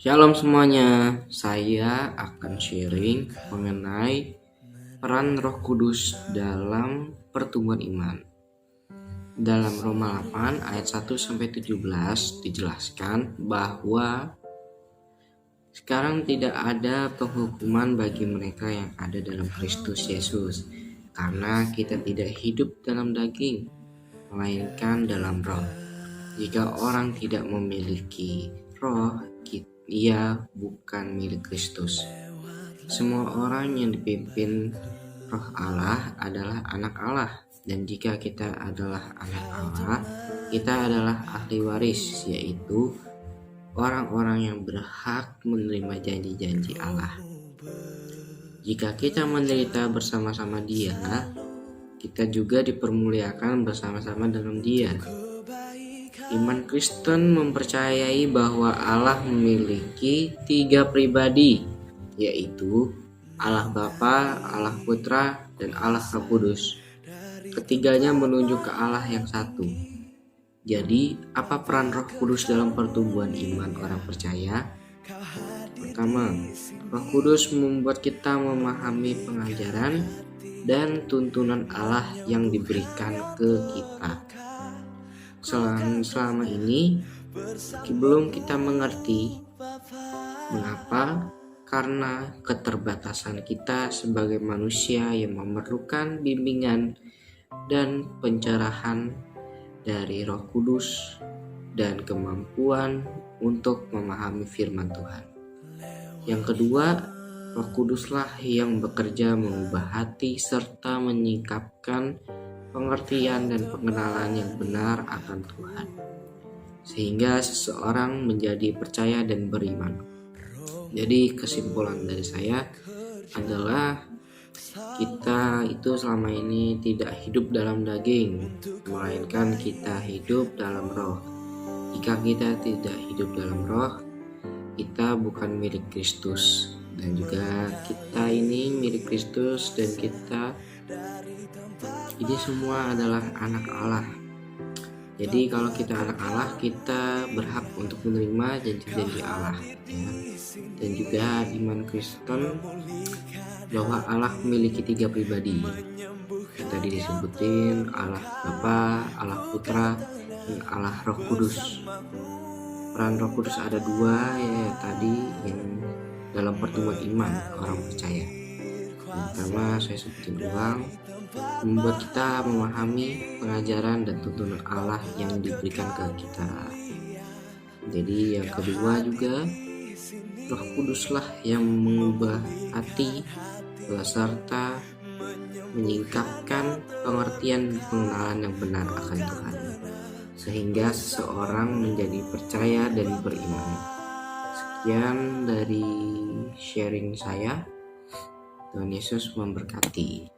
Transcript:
Shalom semuanya, saya akan sharing mengenai peran Roh Kudus dalam pertumbuhan iman. Dalam Roma 8 ayat 1-17 dijelaskan bahwa sekarang tidak ada penghukuman bagi mereka yang ada dalam Kristus Yesus, karena kita tidak hidup dalam daging, melainkan dalam roh. Jika orang tidak memiliki roh, ia bukan milik Kristus. Semua orang yang dipimpin Roh Allah adalah anak Allah, dan jika kita adalah anak Allah, kita adalah ahli waris, yaitu orang-orang yang berhak menerima janji-janji Allah. Jika kita menderita bersama-sama Dia, kita juga dipermuliakan bersama-sama dalam Dia. Iman Kristen mempercayai bahwa Allah memiliki 3 pribadi, yaitu Allah Bapa, Allah Putra, dan Allah Roh Kudus. Ketiganya menunjuk ke Allah yang satu. Jadi, apa peran Roh Kudus dalam pertumbuhan iman orang percaya? Pertama, Roh Kudus membuat kita memahami pengajaran dan tuntunan Allah yang diberikan ke kita. Selama ini belum kita mengerti. Mengapa? Karena keterbatasan kita sebagai manusia yang memerlukan bimbingan dan pencerahan dari Roh Kudus dan kemampuan untuk memahami firman Tuhan. Yang kedua, Roh Kuduslah yang bekerja mengubah hati serta menyingkapkan pengertian dan pengenalan yang benar akan Tuhan, sehingga seseorang menjadi percaya dan beriman. Jadi kesimpulan dari saya adalah kita itu selama ini tidak hidup dalam daging, melainkan kita hidup dalam roh. Jika kita tidak hidup dalam roh, kita bukan milik Kristus, dan juga kita ini milik Kristus, dan kita ini semua adalah anak Allah. Jadi kalau kita anak Allah, kita berhak untuk menerima janji-janji Allah, ya. Dan juga iman Kristen bahwa Allah memiliki 3 pribadi. Tadi disebutin Allah Bapa, Allah Putra, dan Allah Roh Kudus. Peran Roh Kudus ada 2, ya tadi yang dalam pertumbuhan iman orang percaya. Yang pertama saya sebutin ulang, membuat kita memahami pengajaran dan tuntunan Allah yang diberikan ke kita. Jadi yang kedua juga, Roh Kuduslah yang mengubah hati beserta menyingkapkan pengertian pengenalan yang benar akan Tuhan, sehingga seseorang menjadi percaya dan beriman. Sekian dari sharing saya. Tuhan Yesus memberkati.